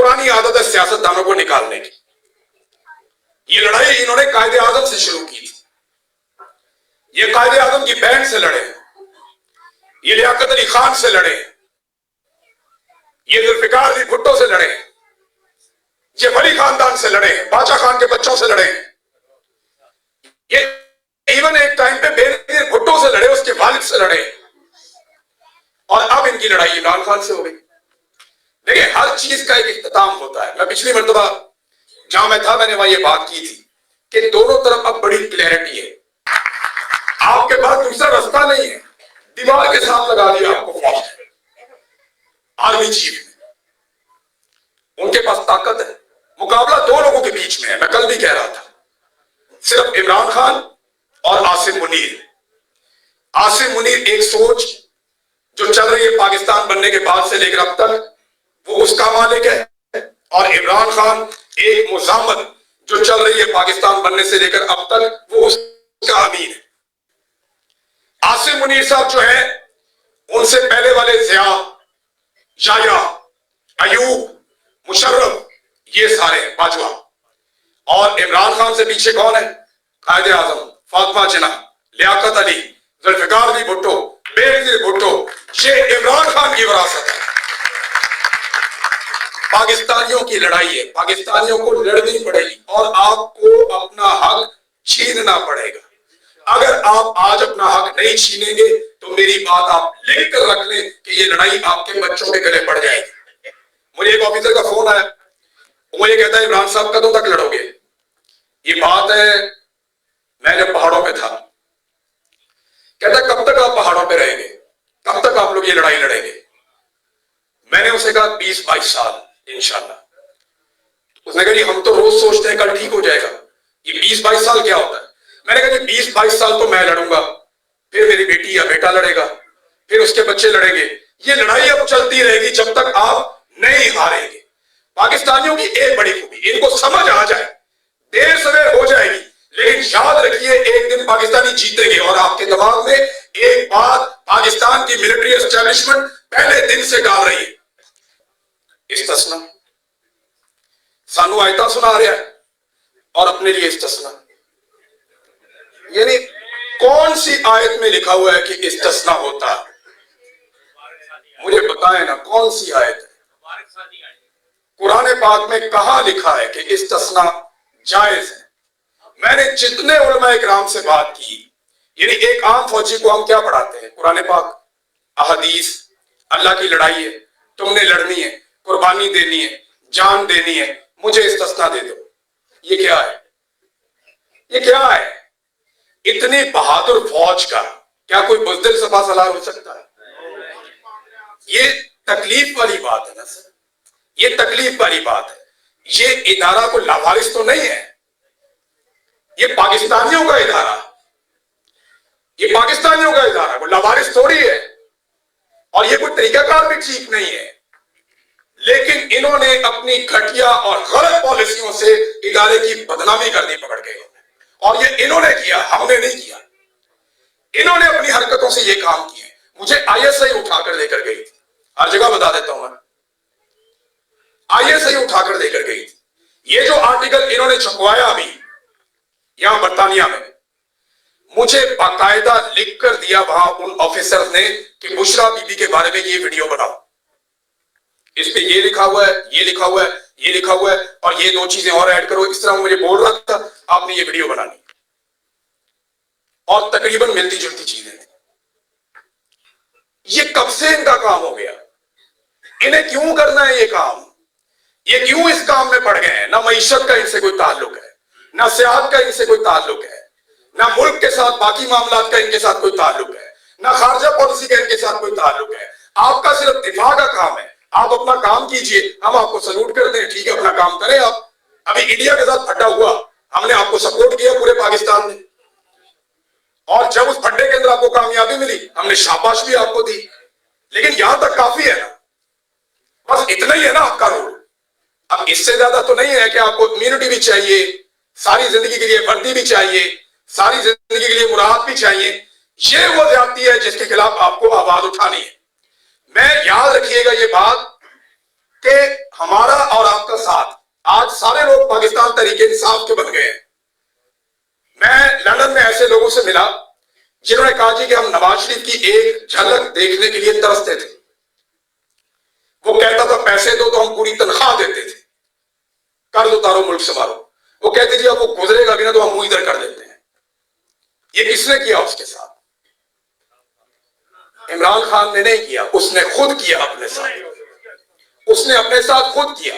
पुरानी आदत है सियासतदानों को निकालने की। ये लड़ाई इन्होंने कायदे आजम से शुरू की थी। ये कायदे आजम की बहन से लड़े, ये लियाकत अली खान से लड़े, ये जुल्फिकार अली भुट्टो से लड़े, ये वली खानदान से लड़े, बादशाह खान के बच्चों से लड़े, ये इवन एक टाइम पे बेनजीर भुट्टो से लड़े, उसके वालिद से लड़े, और अब इनकी लड़ाई इमरान खान से हो गई। देखिए, हर चीज का एक इख्तिताम होता है। मैं पिछली मर्तबा जहां मैं था, मैंने वहां ये बात की थी कि दोनों तरफ अब बड़ी क्लैरिटी है। आपके पास दूसरा रास्ता नहीं है, दीवार के साथ लगा दिया आपको आर्मी चीफ ने। उनके पास ताकत है, मुकाबला दो लोगों के बीच में है। मैं कल भी कह रहा था, सिर्फ इमरान खान और आसिम मुनीर। आसिम मुनीर एक सोच जो चल रही है पाकिस्तान बनने के बाद से लेकर अब तक, वो उसका मालिक है, और इमरान खान एक मुजामत जो चल रही है पाकिस्तान बनने से लेकर अब तक, वो उसका अमीन है। आसिम मुनीर साहब जो है, उनसे पहले वाले जिया, याया, अयूब, मुशर्रफ, ये सारे हैं बाजवा। और इमरान खान से पीछे कौन है? कायदे आजम, फातिमा जिन्ना, लियाकत अली, जुल्फिकार अली भुट्टो, बेनजीर भुट्टो। ये इमरान खान की विरासत है। पाकिस्तानियों की लड़ाई है, पाकिस्तानियों को लड़नी पड़ेगी और आपको अपना हक छीनना पड़ेगा। अगर आप आज अपना हक नहीं छीनेंगे तो मेरी बात आप लिख कर रख लें कि ये लड़ाई आपके बच्चों के गले पड़ जाएगी। मुझे एक ऑफिसर का फोन आया, वो ये कहता है इमरान साहब कदों तक लड़ोगे? ये बात है, मैं जब पहाड़ों पे था, कहता कब तक आप पहाड़ों पे रहेंगे, कब तक आप लोग ये लड़ाई लड़ेंगे? मैंने उसे कहा 20-22 साल इंशाल्लाह। उसने कहा जी हम तो रोज सोचते हैं कल ठीक हो जाएगा, ये 20-22 साल क्या होता है? मैंने कहा जी 20-22 साल तो मैं लड़ूंगा, फिर मेरी बेटी या बेटा लड़ेगा, फिर उसके बच्चे लड़ेंगे। ये लड़ाई अब चलती रहेगी जब तक आप नहीं हारेंगे। पाकिस्तानियों की एक बड़ी खूबी, इनको समझ आ जाए, देर सवेर हो जाएगी, लेकिन याद रखिए एक दिन पाकिस्तानी जीतेंगे। और आपके दिमाग में एक बात पाकिस्तान की मिलिट्री एस्टेब्लिशमेंट पहले दिन से डाल रही है, इस्तिस्ना। सानू आयता सुना रहा है और अपने लिए इस्तिस्ना। यानी कौन सी आयत में लिखा हुआ है कि इस्तिस्ना होता है? मुझे बताएं ना, कौन सी आयत है? कुरान पाक में कहां लिखा है कि इस्तिस्ना जायज है? मैंने जितने उलमा इकराम से बात की, यानी एक आम फौजी को हम क्या पढ़ाते हैं? कुरान पाक, अहदीस, अल्लाह की लड़ाई है, तुमने लड़नी है, कुर्बानी देनी है, जान देनी है, मुझे इस्तिस्ना दे दो। ये क्या है? ये क्या है? इतनी बहादुर फौज का क्या कोई बुज़दिल सफा सलार हो सकता है? ये तकलीफ वाली बात है ना सर, ये तकलीफ वाली बात है। ये इदारा को लावारिस तो नहीं है, ये पाकिस्तानियों का इदारा, ये पाकिस्तानियों का इदारा, कोई लावारिस थोड़ी है। और ये कोई तरीकाकार भी ठीक नहीं है, लेकिन इन्होंने अपनी घटिया और गलत पॉलिसियों से इदारे की बदनामी कर दी पकड़ के। और ये इन्होंने किया, हमने नहीं किया। इन्होंने अपनी हरकतों से ये काम किए। मुझे आईएसआई उठाकर लेकर गई थी, हर जगह बता देता हूं मैं, आईएसआई उठाकर लेकर गई थी। ये जो आर्टिकल इन्होंने छपवाया अभी यहां बर्तानिया में, मुझे बाकायदा लिख कर दिया वहां उन ऑफिसर्स ने कि बुशरा बीबी के बारे में ये वीडियो बनाओ, इस पे ये लिखा हुआ है, ये लिखा हुआ है, ये लिखा हुआ है, और ये दो चीजें और ऐड करो। इस तरह मुझे बोल रहा था, आपने ये वीडियो बनानी, और तकरीबन मिलती जुलती चीजें। ये कब से इनका काम हो गया? इन्हें क्यों करना है ये काम? ये क्यों इस काम में पड़ गए हैं? ना मईशत का इनसे कोई ताल्लुक है, ना सियासत का इनसे कोई ताल्लुक है, ना मुल्क के साथ बाकी मामलात का इनके साथ कोई ताल्लुक है, ना खारजा पॉलिसी का इनके साथ कोई ताल्लुक है। आपका सिर्फ दिफा का काम है, आप अपना काम कीजिए, हम आपको सल्यूट करते हैं, ठीक है अपना काम करें आप। अभी इंडिया के साथ फड्डा हुआ, हमने आपको सपोर्ट किया पूरे पाकिस्तान ने, और जब उस फड्डे के अंदर आपको कामयाबी मिली, हमने शाबाश भी आपको दी। लेकिन यहां तक काफी है ना, बस इतना ही है ना आपका रोल। अब इससे ज्यादा तो नहीं है कि आपको इम्यूनिटी भी चाहिए, सारी जिंदगी के लिए वर्दी भी चाहिए, सारी जिंदगी के लिए मुराद भी चाहिए। ये वो ज्यादती है जिसके खिलाफ आपको आवाज उठानी है। मैं याद रखिएगा ये बात कि हमारा और इंसाफ का साथ। आज सारे लोग पाकिस्तान तरीके इंसाफ के बन गए हैं। मैं लंदन में ऐसे लोगों से मिला जिन्होंने कहा जी कि हम नवाज शरीफ की एक झलक देखने के लिए तरसते थे। वो कहता था पैसे दो तो हम पूरी तनख्वाह देते थे, कर्ज उतारो मुल्क संभालो। वो कहते जी अब वो गुजरेगा भी ना तो हम मुंह इधर कर देते हैं। ये किसने किया उसके साथ? इमरान खान ने नहीं किया, उसने खुद किया अपने साथ। उसने अपने साथ खुद किया।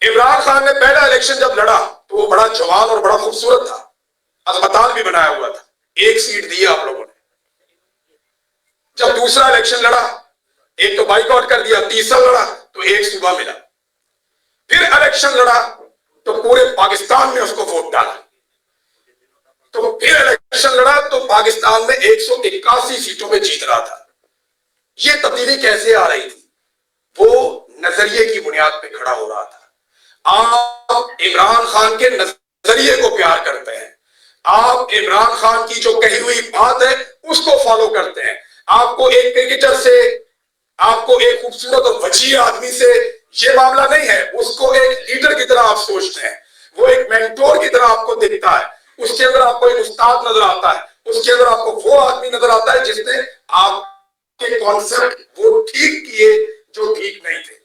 इमरान खान ने पहला इलेक्शन जब लड़ा तो वो बड़ा जवान और बड़ा खूबसूरत था, अस्पताल भी बनाया हुआ था, एक सीट दी आप लोगों ने। जब दूसरा इलेक्शन लड़ा, एक तो बाइकआउट कर दिया, तीसरा लड़ा तो एक सूबा मिला, फिर इलेक्शन लड़ा तो पूरे पाकिस्तान में उसको वोट डाला, तो फिर इलेक्शन लड़ा तो पाकिस्तान में 181 सीटों पे जीत रहा था। ये तब्दीली कैसे आ रही थी? वो नजरिए की बुनियाद पे खड़ा हो रहा था। आप इमरान खान के नजरिए को प्यार करते हैं, आप इमरान खान की जो कही हुई बात है उसको फॉलो करते हैं। आपको एक क्रिकेटर से, आपको एक खूबसूरत और वजीर आदमी से ये मामला नहीं है, उसको एक लीडर की तरह आप सोचते हैं, वो एक मेंटोर की तरह आपको दिखता है, उसके अंदर आपको एक उस्ताद नजर आता है, उसके अंदर आपको वो आदमी नजर आता है जिसने आपके कॉन्सेप्ट वो ठीक किए जो ठीक नहीं थे।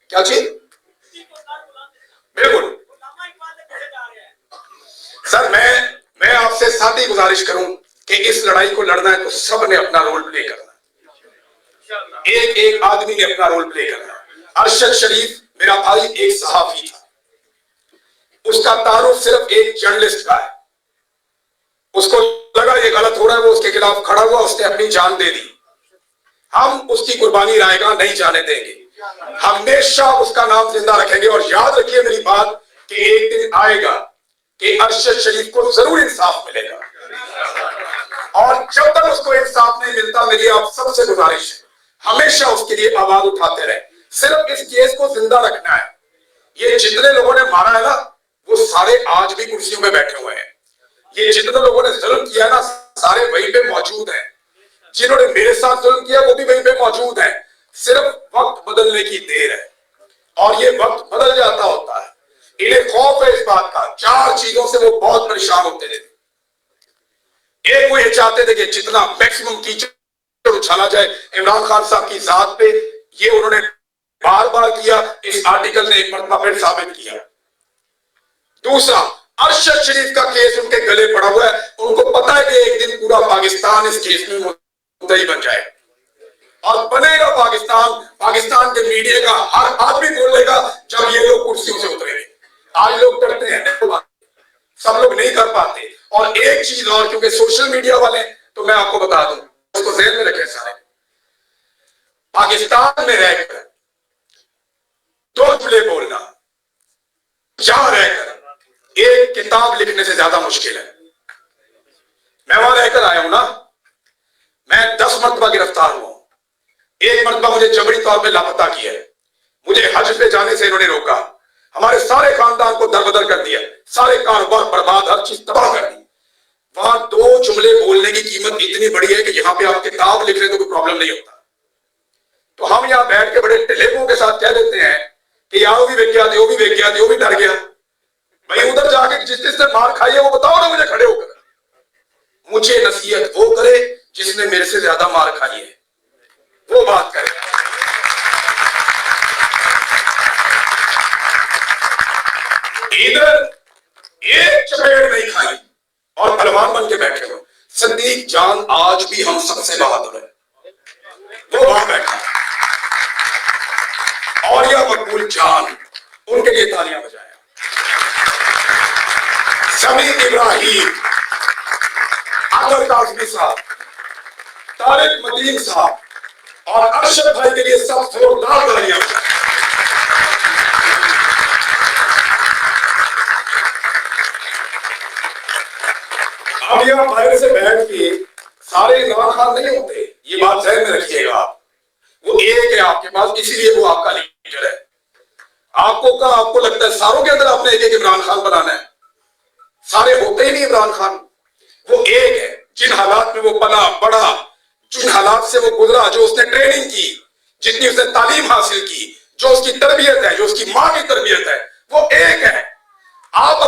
क्या चीज? बिल्कुल सर, मैं आपसे सादी गुजारिश करूं कि इस लड़ाई को लड़ना है तो सब ने अपना रोल प्ले करना है, एक एक आदमी ने अपना रोल प्ले करना है। अरशद शरीफ मेरा भाई एक सहाफी था, उसका तारुफ सिर्फ एक जर्नलिस्ट का है। उसको लगा ये गलत हो रहा है, वो उसके खिलाफ खड़ा हुआ, उसने अपनी जान दे दी। हम उसकी कुर्बानी रायगा नहीं जाने देंगे, हमेशा उसका नाम जिंदा रखेंगे। और याद रखिए मेरी बात कि एक दिन आएगा कि अरशद शरीफ को जरूर इंसाफ मिलेगा, और जब तक उसको इंसाफ नहीं मिलता मेरी आप सबसे गुजारिश है हमेशा उसके लिए आवाज उठाते रहे। सिर्फ इस केस को जिंदा रखना है। ये जितने लोगों ने मारा है ना वो सारे आज भी कुर्सियों में बैठे हुए हैं। ये जितने लोगों ने जुल्म किया है ना सारे वहीं पे मौजूद हैं। जिन्होंने मेरे साथ जुल्म किया वो भी वहीं पे मौजूद है। सिर्फ वक्त बदलने की देर है, और ये वक्त बदल जाता होता है। इन्हें खौफ है इस बात का। 4 चीजों से वो बहुत परेशान होते थे। एक, वो ये चाहते थे कि जितना मैक्सिमम कीचड़ उछाला जाए इमरान खान साहब की जात पे। ये उन्होंने बार बार किया, इस आर्टिकल ने एक मरतबा फिर साबित किया। दूसरा, अरशद शरीफ का केस उनके गले पड़ा हुआ है। उनको पता है कि एक दिन पूरा पाकिस्तान इस केस में मुद्दई बन जाए और बनेगा पाकिस्तान। पाकिस्तान के मीडिया का हर आदमी बोलेगा जब ये लोग कुर्सियों से उतरेंगे। आज लोग डरते हैं, सब लोग नहीं कर पाते। और एक चीज और, क्योंकि सोशल मीडिया वाले, तो मैं आपको बता दूं, उसको ध्यान में रखें सारे, पाकिस्तान में रहकर 2 जुमले बोलना जहां रहकर एक किताब लिखने से ज्यादा मुश्किल है। मैं वहां रहकर आया हूं ना, मैं 10 मरतबा गिरफ्तार हुआ। एक मरतबा मुझे जबरी तौर पे लापता किया, मुझे हज पे जाने से इन्होंने रोका, हमारे सारे खानदान को दरबदर कर दिया, सारे कारोबार बर्बाद, हर चीज तबाह कर दी। वहां 2 जुमले बोलने की कीमत इतनी बड़ी है कि यहां पे आप किताब लिख रहे तो कोई प्रॉब्लम नहीं होता। तो हम यहां बैठ के बड़े टिलेबों के साथ कह देते हैं कि यार वो भी वेख गया, वो भी वेख गया, वो भी डर गया। भाई उधर जाके जिसने मार खाई है वो बताओ ना मुझे खड़े होकर। मुझे नसीहत वो करे जिसने मेरे से ज्यादा मार खाई है, वो बात करे। इधर एक चपेट नहीं खाई और पहलवान बन के बैठे हो। सदीक जान आज भी हम सबसे बहादुर है, वो वहां बैठा है। और यह मकबूल जान, उनके लिए तालियां बजाया। समीर इब्राहिम, आदर काज़मी साहब, तारिक मदीन साहब और अरशद भाई के लिए सब जोरदार तालियां बजाएं। अब यहां बाहर से बैठ के सारे इमरान खान नहीं होते, ये बात ध्यान में रखिएगा आप। वो एक है आपके पास, इसीलिए वो आपका लीडर है। आपको लगता है सारों के अंदर आपने एक एक इमरान खान बनाना है, सारे होते ही नहीं इमरान खान। वो एक है जिन हालात में वो पला बड़ा, जिन हालात से वो गुजरा, जो उसने ट्रेनिंग की, जितनी उसने तालीम हासिल की, जो उसकी तरबियत है, जो उसकी माँ की तरबियत है, वो एक है। आप